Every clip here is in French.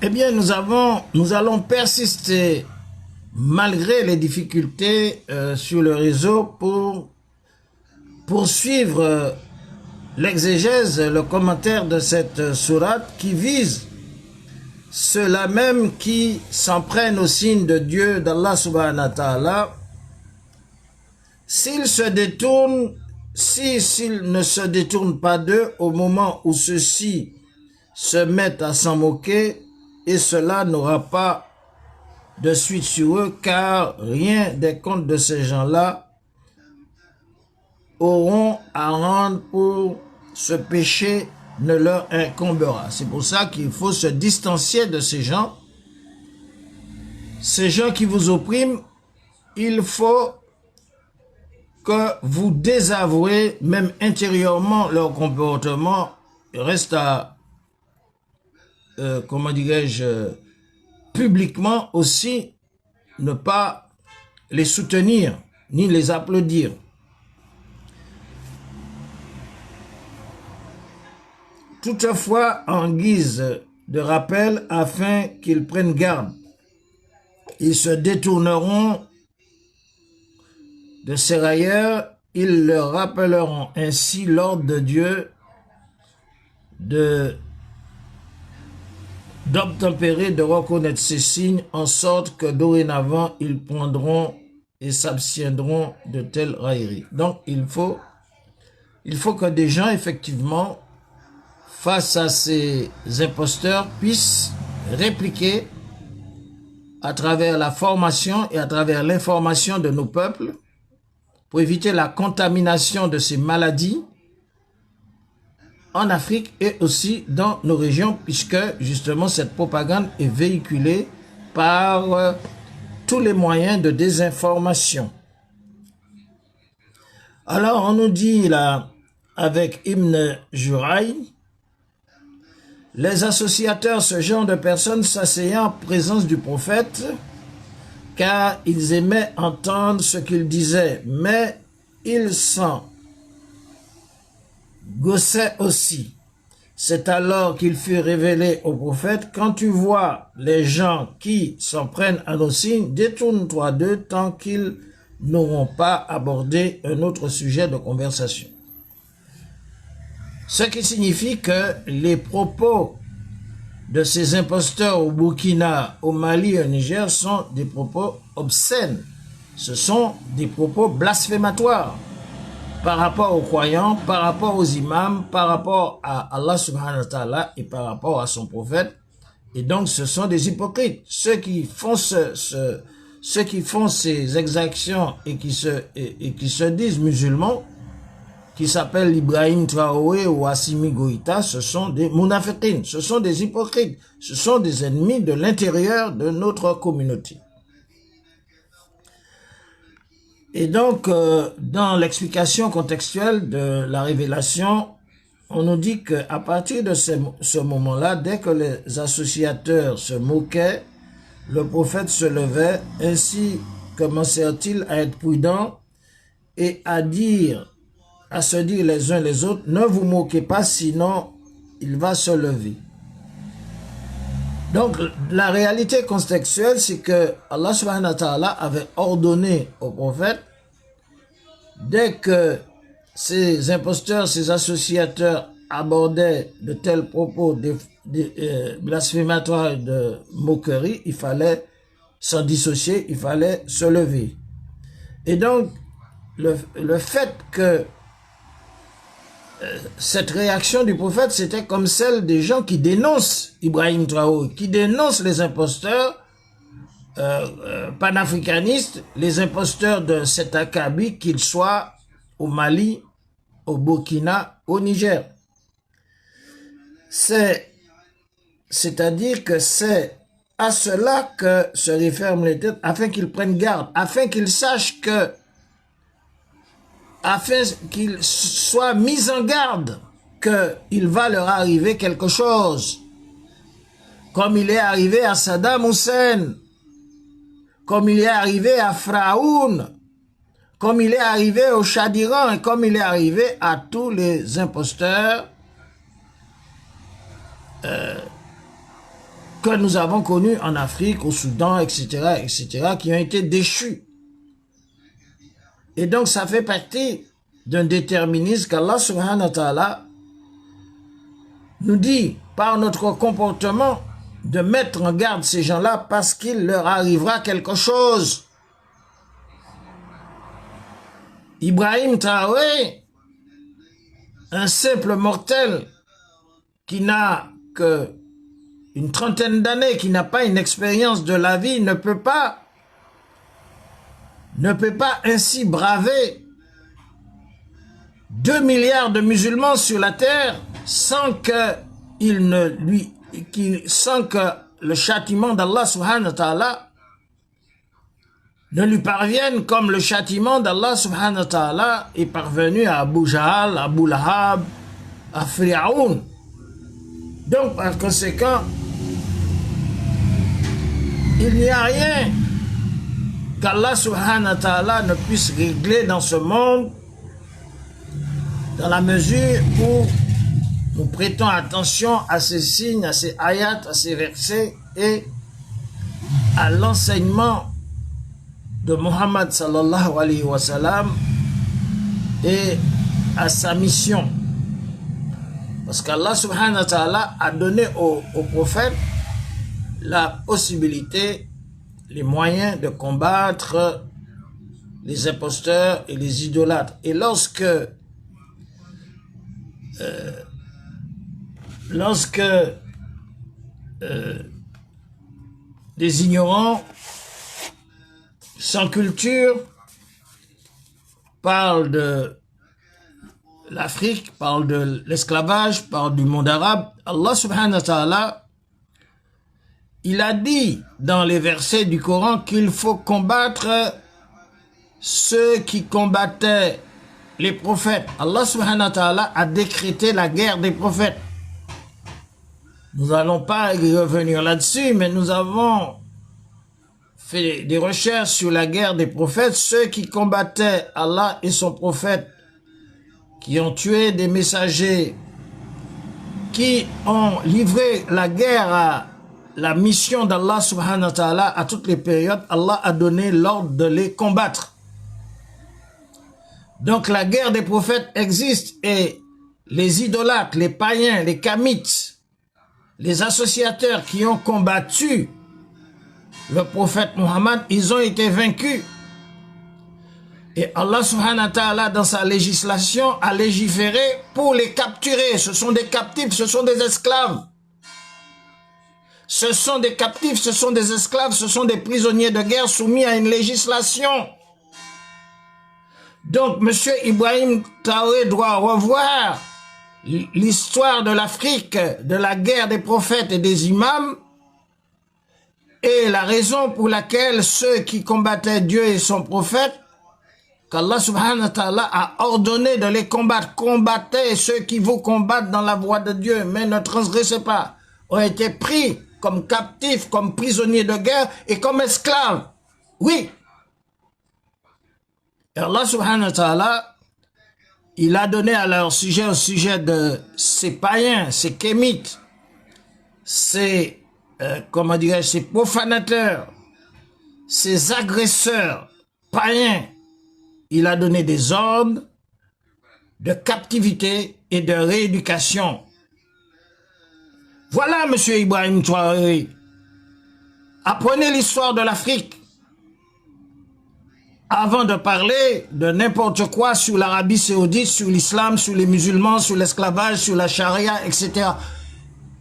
Eh bien, nous allons persister malgré les difficultés sur le réseau pour poursuivre l'exégèse, le commentaire de cette sourate qui vise ceux-là même qui s'en prennent au signe de Dieu, d'Allah subhanahu wa ta'ala. S'ils ne se détournent pas d'eux au moment où ceux-ci se mettent à s'en moquer, et cela n'aura pas de suite sur eux, car rien des comptes de ces gens-là auront à rendre pour ce péché ne leur incombera. C'est pour ça qu'il faut se distancier de ces gens qui vous oppriment. Il faut que vous désavouez même intérieurement leur comportement. Il reste à, comment dirais-je, publiquement aussi ne pas les soutenir ni les applaudir. Toutefois, en guise de rappel, afin qu'ils prennent garde, ils se détourneront de ces railleurs, ils leur rappelleront ainsi l'ordre de Dieu d'obtempérer, de reconnaître ces signes, en sorte que dorénavant, ils prendront et s'abstiendront de telles railleries. Donc, il faut que des gens, effectivement, face à ces imposteurs, puissent répliquer à travers la formation et à travers l'information de nos peuples pour éviter la contamination de ces maladies en Afrique et aussi dans nos régions, puisque justement cette propagande est véhiculée par tous les moyens de désinformation. Alors on nous dit là, avec Ibn Juraï, les associateurs, ce genre de personnes s'asseyant en présence du prophète, car ils aimaient entendre ce qu'il disait, mais ils s'en gossaient aussi. C'est alors qu'il fut révélé au prophète, quand tu vois les gens qui s'en prennent à nos signes, détourne-toi d'eux tant qu'ils n'auront pas abordé un autre sujet de conversation. Ce qui signifie que les propos de ces imposteurs au Burkina, au Mali et au Niger sont des propos obscènes. Ce sont des propos blasphématoires par rapport aux croyants, par rapport aux imams, par rapport à Allah subhanahu wa ta'ala et par rapport à son prophète. Et donc ce sont des hypocrites. Ceux qui font ces exactions et qui se disent musulmans, qui s'appellent Ibrahim Traoré ou Assimi Goïta, ce sont des munafiqines, ce sont des hypocrites, ce sont des ennemis de l'intérieur de notre communauté. Et donc, dans l'explication contextuelle de la révélation, on nous dit qu'à partir de ce moment-là, dès que les associateurs se moquaient, le prophète se levait, ainsi commencèrent-ils à être prudents et à se dire les uns les autres, ne vous moquez pas, sinon il va se lever. Donc, la réalité contextuelle, c'est que Allah subhanahu wa ta'ala avait ordonné au prophète, dès que ces imposteurs, ces associateurs abordaient de tels propos blasphématoires de moquerie, il fallait s'en dissocier, il fallait se lever. Et donc, le fait que cette réaction du prophète, c'était comme celle des gens qui dénoncent Ibrahim Traoré, qui dénoncent les imposteurs panafricanistes, les imposteurs de cet acabit, qu'ils soient au Mali, au Burkina, au Niger. C'est-à-dire que c'est à cela que se réfère les têtes, afin qu'ils prennent garde, afin qu'ils sachent que, afin qu'ils soient mis en garde qu'il va leur arriver quelque chose, comme il est arrivé à Saddam Hussein, comme il est arrivé à Pharaon, comme il est arrivé au Shah d'Iran et comme il est arrivé à tous les imposteurs que nous avons connus en Afrique, au Soudan, etc., etc., qui ont été déchus. Et donc, ça fait partie d'un déterminisme qu'Allah subhanahu wa ta'ala nous dit, par notre comportement, de mettre en garde ces gens-là parce qu'il leur arrivera quelque chose. Ibrahim Traoré, un simple mortel qui n'a que une trentaine d'années, qui n'a pas une expérience de la vie, ne peut pas ainsi braver 2 milliards de musulmans sur la terre sans que le châtiment d'Allah subhanahu wa ta'ala ne lui parvienne comme le châtiment d'Allah subhanahu wa ta'ala est parvenu à Abu Jahl, à Abu Lahab, à Fir'aoun. Donc, par conséquent, il n'y a rien qu'Allah subhanahu wa ta'ala ne puisse régler dans ce monde dans la mesure où nous prêtons attention à ces signes, à ces ayats, à ces versets et à l'enseignement de Muhammad sallallahu alayhi wa sallam et à sa mission. Parce qu'Allah subhanahu wa ta'ala a donné aux prophètes la possibilité, les moyens de combattre les imposteurs et les idolâtres. Et lorsque des ignorants sans culture parlent de l'Afrique, parlent de l'esclavage, parlent du monde arabe, Allah subhanahu wa ta'ala, il a dit dans les versets du Coran qu'il faut combattre ceux qui combattaient les prophètes. Allah subhanahu wa ta'ala a décrété la guerre des prophètes. Nous n'allons pas y revenir là-dessus, mais nous avons fait des recherches sur la guerre des prophètes. Ceux qui combattaient Allah et son prophète, qui ont tué des messagers, qui ont livré la guerre à la mission d'Allah subhanahu wa ta'ala à toutes les périodes, Allah a donné l'ordre de les combattre. Donc la guerre des prophètes existe et les idolâtres, les païens, les kamites, les associateurs qui ont combattu le prophète Muhammad, ils ont été vaincus. Et Allah subhanahu wa ta'ala dans sa législation a légiféré pour les capturer. Ce sont des captifs, ce sont des esclaves. Ce sont des captifs, ce sont des esclaves, ce sont des prisonniers de guerre soumis à une législation. Donc, M. Ibrahim Traoré doit revoir l'histoire de l'Afrique, de la guerre des prophètes et des imams, et la raison pour laquelle ceux qui combattaient Dieu et son prophète, qu'Allah subhanahu wa ta'ala a ordonné de les combattre. Combattez ceux qui vous combattent dans la voie de Dieu, mais ne transgressez pas, ont été pris comme captifs, comme prisonniers de guerre et comme esclaves. Oui. Et Allah subhanahu wa ta'ala, il a donné à leur sujet, au sujet de ces païens, ces kémites, ces, comment dirais-je, ces profanateurs, ces agresseurs païens, il a donné des ordres de captivité et de rééducation. Voilà, monsieur Ibrahim Traoré. Apprenez l'histoire de l'Afrique avant de parler de n'importe quoi sur l'Arabie saoudite, sur l'islam, sur les musulmans, sur l'esclavage, sur la charia, etc.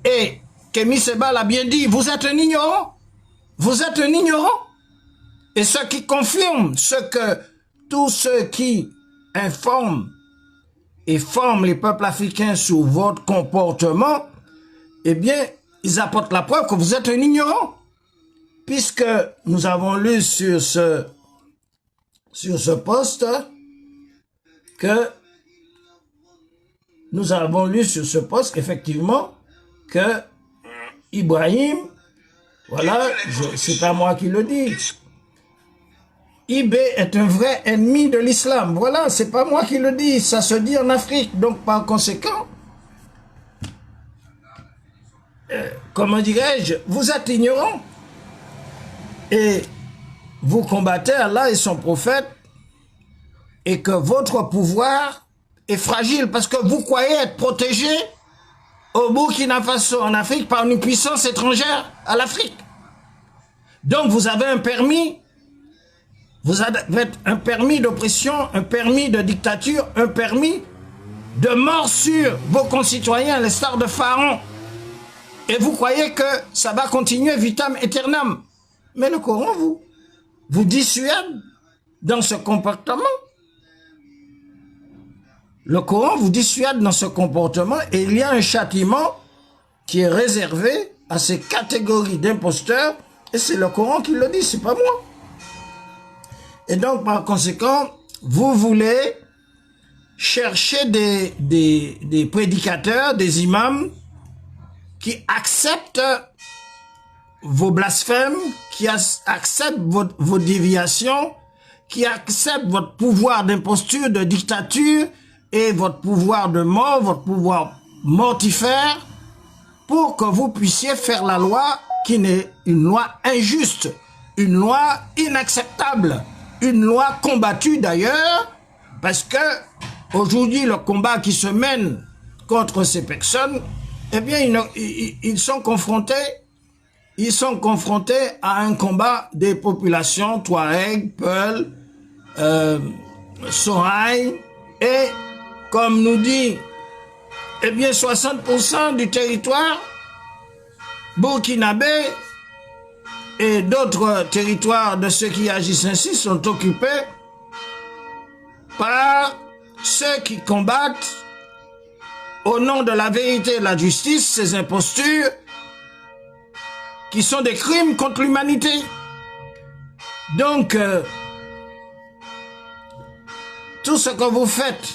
Et Kémy Séba l'a bien dit, vous êtes un ignorant. Vous êtes un ignorant. Et ce qui confirme ce que tous ceux qui informent et forment les peuples africains sur votre comportement, eh bien, ils apportent la preuve que vous êtes un ignorant. Puisque nous avons lu sur ce poste que nous avons lu sur ce poste qu'effectivement que Ibrahim, voilà, c'est pas moi qui le dis, IB est un vrai ennemi de l'islam. Voilà, c'est pas moi qui le dis, ça se dit en Afrique. Donc par conséquent, comment dirais-je, vous êtes ignorant. Et vous combattez Allah et son prophète et que votre pouvoir est fragile parce que vous croyez être protégé au Burkina Faso, en Afrique, par une puissance étrangère à l'Afrique. Donc vous avez un permis, vous avez un permis d'oppression, un permis de dictature, un permis de mort sur vos concitoyens, les stars de Pharaon. Et vous croyez que ça va continuer vitam aeternam. Mais le Coran vous dissuade dans ce comportement. Le Coran vous dissuade dans ce comportement et il y a un châtiment qui est réservé à ces catégories d'imposteurs et c'est le Coran qui le dit, c'est pas moi. Et donc par conséquent, vous voulez chercher des prédicateurs, des imams qui acceptent vos blasphèmes, qui acceptent vos déviations, qui acceptent votre pouvoir d'imposture, de dictature et votre pouvoir de mort, votre pouvoir mortifère, pour que vous puissiez faire la loi qui n'est une loi injuste, une loi inacceptable, une loi combattue d'ailleurs, parce que aujourd'hui le combat qui se mène contre ces personnes, eh bien ils sont confrontés à un combat des populations Touareg, Peul, Soraï, et comme nous dit, eh bien 60% du territoire burkinabé et d'autres territoires de ceux qui agissent ainsi sont occupés par ceux qui combattent au nom de la vérité et de la justice ces impostures qui sont des crimes contre l'humanité. Donc, tout ce que vous faites